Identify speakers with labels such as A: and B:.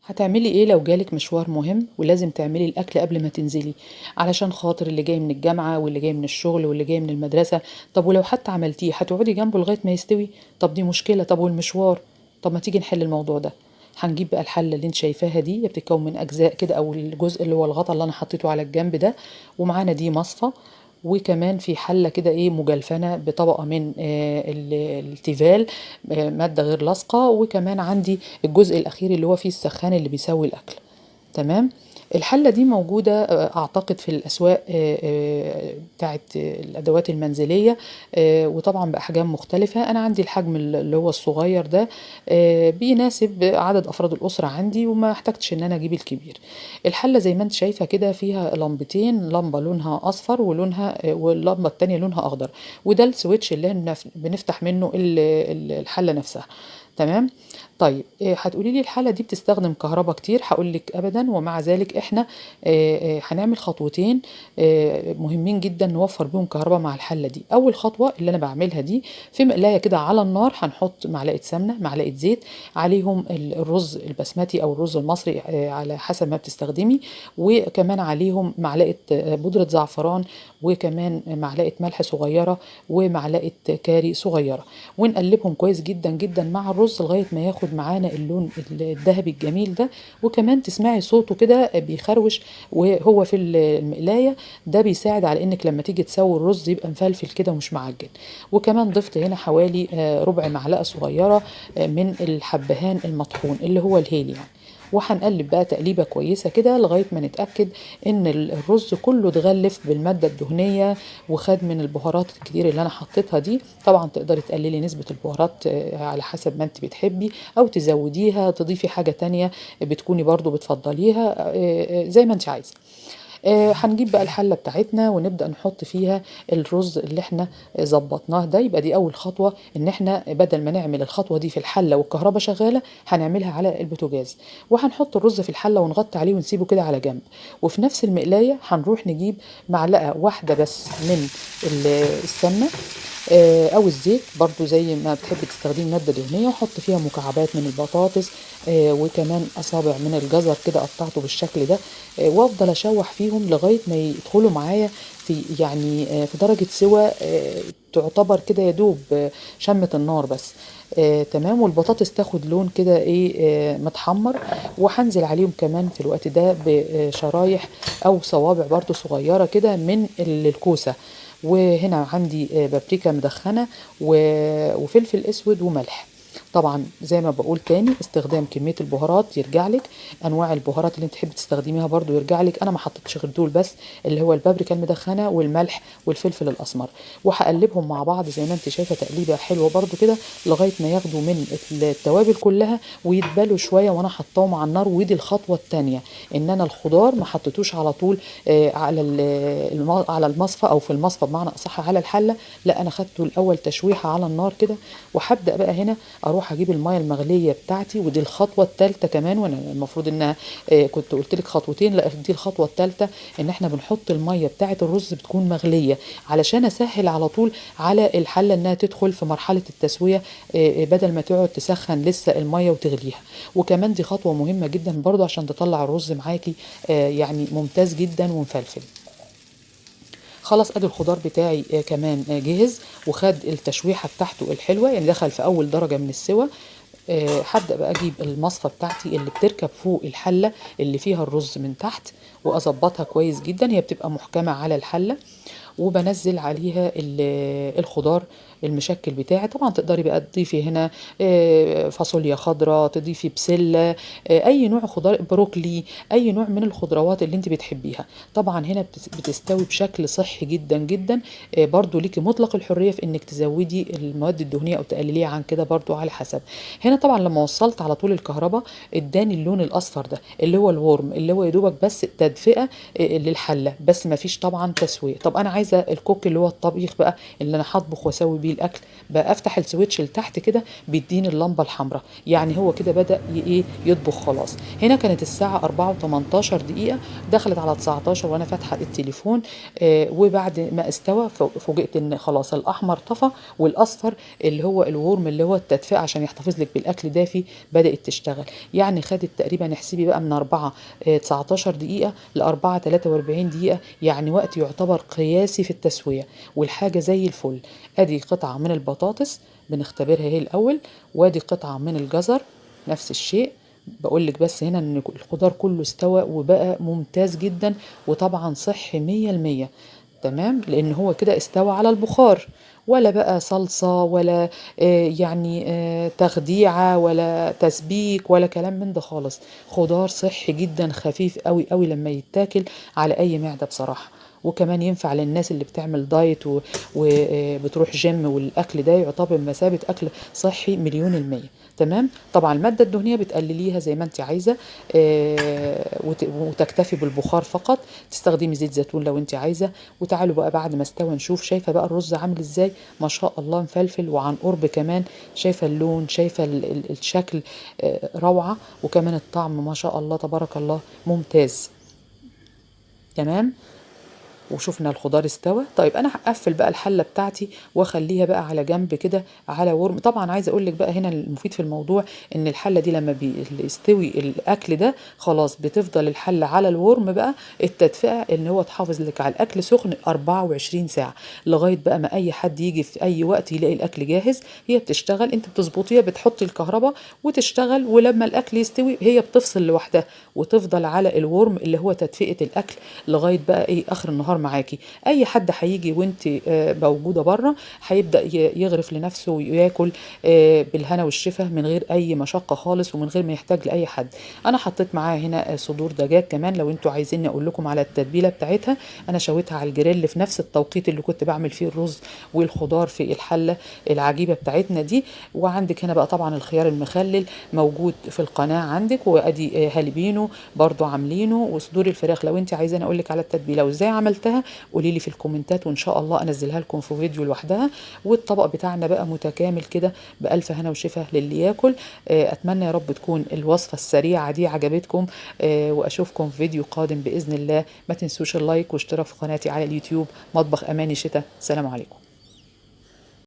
A: هتعملي ايه لو جالك مشوار مهم ولازم تعملي الاكل قبل ما تنزلي؟ علشان خاطر اللي جاي من الجامعة واللي جاي من الشغل واللي جاي من المدرسة. طب ولو حتى عملتيه هتقعدي جنبه لغاية ما يستوي؟ طب دي مشكلة. طب والمشوار؟ طب ما تيجي نحل الموضوع ده. هنجيب بقى الحلة اللي انت شايفاها دي، هي بتتكون من اجزاء كده، او الجزء اللي هو الغطا اللي انا حطيته على الجنب ده. ومعانا دي مصفى، وكمان في حلة كده ايه مجلفنة بطبقة من التيفال، مادة غير لاصقة. وكمان عندي الجزء الأخير اللي هو فيه السخان اللي بيسوي الأكل. تمام. الحلة دي موجودة أعتقد في الأسواق بتاعت الأدوات المنزلية، وطبعا بأحجام مختلفة. أنا عندي الحجم اللي هو الصغير ده، بيناسب عدد أفراد الأسرة عندي، وما احتجتش إن أنا أجيب الكبير. الحلة زي ما انت شايفة كده فيها لمبتين، لمبة لونها أصفر واللمبة التانية لونها أخضر. وده السويتش اللي احنا بنفتح منه الحلة نفسها. تمام. طيب هتقولي لي الحالة دي بتستخدم كهرباء كتير؟ هقول لك ابدا، ومع ذلك احنا هنعمل خطوتين مهمين جدا نوفر بيهم كهرباء مع الحلة دي. اول خطوة اللي انا بعملها دي، في مقلاية كده على النار هنحط معلقة سمنة معلقة زيت، عليهم الرز البسمتي او الرز المصري على حسب ما بتستخدمي، وكمان عليهم معلقة بودرة زعفران، وكمان معلقة ملح صغيرة، ومعلقة كاري صغيرة. ونقلبهم كويس جدا جدا مع الرز لغاية ما ياخد معانا اللون الذهبي الجميل ده. وكمان تسمعي صوته كده بيخروش وهو في المقلاية. ده بيساعد على انك لما تيجي تسوي الرز يبقى مفلفل كده ومش معجن. وكمان ضفت هنا حوالي ربع معلقة صغيرة من الحبهان المطحون اللي هو الهيل يعني. وهنقلب بقى تقليبه كويسه كده لغايه ما نتاكد ان الرز كله اتغلف بالماده الدهنيه وخد من البهارات الكتير اللي انا حطيتها دي. طبعا تقدري تقللي نسبه البهارات على حسب ما انت بتحبي، او تزوديها تضيفي حاجه تانية بتكوني برضو بتفضليها، زي ما انت عايزه. هنجيب بقى الحلة بتاعتنا ونبدأ نحط فيها الرز اللي احنا ظبطناه ده. يبقى دي أول خطوة، إن احنا بدل ما نعمل الخطوة دي في الحلة والكهرباء شغالة هنعملها على البوتاجاز. وهنحط الرز في الحلة ونغطي عليه ونسيبه كده على جنب. وفي نفس المقلاية هنروح نجيب معلقة واحدة بس من السمنة او الزيت، برضو زي ما بتحبي تستخدمي ماده دهنيه، وحط فيها مكعبات من البطاطس وكمان اصابع من الجزر كده قطعته بالشكل ده. وافضل اشوح فيهم لغايه ما يدخلوا معايا في يعني في درجه سوى تعتبر كده يا دوب شمة النار بس. تمام. والبطاطس تاخد لون كده ايه متحمر. وهنزل عليهم كمان في الوقت ده بشرايح او صوابع برضو صغيرة كده من الكوسة. وهنا عندي بابريكا مدخنة وفلفل اسود وملح. طبعا زي ما بقول تاني، استخدام كمية البهارات يرجع لك، انواع البهارات اللي انت تحبي تستخدميها برضو يرجع لك. انا ما حطيتش غير دول بس، اللي هو البابريكا المدخنة والملح والفلفل الاسمر. وهقلبهم مع بعض زي ما انت شايفة تقليبة حلوة برضو كده لغاية ما ياخدوا من التوابل كلها ويتبلوا شوية وانا حطاهم على النار. ودي الخطوة التانية، ان انا الخضار ما حطيتوش على طول على على المصفى او في المصفى بمعنى اصح على الحله. لا، انا خدته الاول تشويحه على النار كده. وهبدا بقى هنا اروح اجيب الميه المغليه بتاعتي، ودي الخطوه الثالثه كمان. وانا المفروض انها كنت قلت لك خطوتين، لا دي الخطوه الثالثه، ان احنا بنحط الميه بتاعه الرز بتكون مغليه علشان اسهل على طول على الحله انها تدخل في مرحله التسويه، بدل ما تقعد تسخن لسه الميه وتغليها. وكمان دي خطوه مهمه جدا برضو عشان تطلع الرز معاكي يعني ممتاز جدا ومفلفل. خلاص ادي الخضار بتاعي كمان جهز وخد التشويحه بتاعته الحلوه، يعني دخل في اول درجه من السوى. هبدا بقى اجيب المصفى بتاعتي اللي بتركب فوق الحله اللي فيها الرز من تحت، واظبطها كويس جدا، هي بتبقى محكمه على الحله. وبنزل عليها الخضار المشكل بتاعي. طبعا تقدري بقى تضيفي هنا فاصوليا خضراء، تضيفي بسلة، اي نوع خضار، بروكلي، اي نوع من الخضروات اللي انت بتحبيها. طبعا هنا بتستوي بشكل صحي جدا جدا. برضو ليكي مطلق الحرية في انك تزودي المواد الدهنية او تقلليها عن كده برضو على حسب. هنا طبعا لما وصلت على طول الكهرباء اداني اللون الاصفر ده اللي هو الورم، اللي هو يدوبك بس تدفئة للحلة، بس ما فيش طبعا تسوية. طب انا عايزة عايزه الكوك اللي هو الطبيخ بقى اللي انا هطبخ واسوي بيه الاكل، بقى افتح السويتش لتحت كده بيديني اللمبه الحمراء، يعني هو كده بدا ايه يطبخ خلاص. هنا كانت الساعه 4 و18 دقيقه، دخلت على 19 وانا فاتحه التليفون. وبعد ما استوى فوجئت ان خلاص الاحمر طفى، والاصفر اللي هو الورم اللي هو التدفئه عشان يحتفظ لك بالاكل دافي بدات تشتغل. يعني خدت تقريبا احسبي بقى من 4 19 دقيقه ل 4 43 دقيقه، يعني وقت يعتبر قياسي في التسويه، والحاجه زي الفل. ادي قطعه من البطاطس بنختبرها هي الاول، وادي قطعه من الجزر نفس الشيء. بقول لك بس هنا ان الخضار كله استوى وبقى ممتاز جدا، وطبعا صحي 100%. تمام، لان هو كده استوى على البخار، ولا بقى صلصة ولا يعني تخديعة ولا تسبيك ولا كلام من ده خالص. خضار صحي جدا، خفيف قوي قوي لما يتاكل على اي معدة بصراحة. وكمان ينفع للناس اللي بتعمل دايت وبتروح جيم، والاكل ده يعتبر بمثابة اكل صحي 100%. تمام. طبعا المادة الدهنية بتقلليها زي ما انت عايزة، وتكتفي بالبخار فقط. تستخدمي زيت زيتون لو انت عايزة. وتعالوا بقى بعد ما استوى نشوف. شايفة بقى الرز عامل ازاي؟ ما شاء الله مفلفل وعن قرب كمان. شايفة اللون، شايفة الشكل، روعة. وكمان الطعم ما شاء الله تبارك الله ممتاز. تمام. وشوفنا الخضار استوى. طيب انا هقفل بقى الحله بتاعتي واخليها بقى على جنب كده على ورم. طبعا عايزه اقول لك بقى هنا المفيد في الموضوع ان الحله دي لما بيستوي الاكل ده خلاص بتفضل الحله على الورم بقى التدفئه، ان هو تحافظ لك على الاكل سخن 24 ساعه، لغايه بقى ما اي حد يجي في اي وقت يلاقي الاكل جاهز. هي بتشتغل، انت بتظبطيها، بتحطي الكهرباء وتشتغل، ولما الاكل يستوي هي بتفصل لوحدها وتفضل على الورم اللي هو تدفئه الاكل لغايه بقى ايه اخر النهار معاكي. اي حد هيجي وانت موجوده بره هيبدا يغرف لنفسه وياكل بالهنا والشفا من غير اي مشقه خالص، ومن غير ما يحتاج لاي حد. انا حطيت معاها هنا صدور دجاج كمان، لو انتوا عايزيني اقول لكم على التتبيله بتاعتها. انا شويتها على الجريل في نفس التوقيت اللي كنت بعمل فيه الرز والخضار في الحله العجيبه بتاعتنا دي. وعندك هنا بقى طبعا الخيار المخلل موجود في القناه عندك، وادي هالبينو برضو عاملينه، وصدور الفراخ. لو انت عايزاني اقول لك على التتبيله وازاي عملتها قولي لي في الكومنتات، وان شاء الله انزلها لكم في فيديو لوحدها. والطبق بتاعنا بقى متكامل كده بالف هنا وشفا للي ياكل. اتمنى يا رب تكون الوصفه السريعه دي عجبتكم، واشوفكم في فيديو قادم باذن الله. ما تنسوش اللايك واشتراك في قناتي على اليوتيوب مطبخ اماني شتا. سلام عليكم.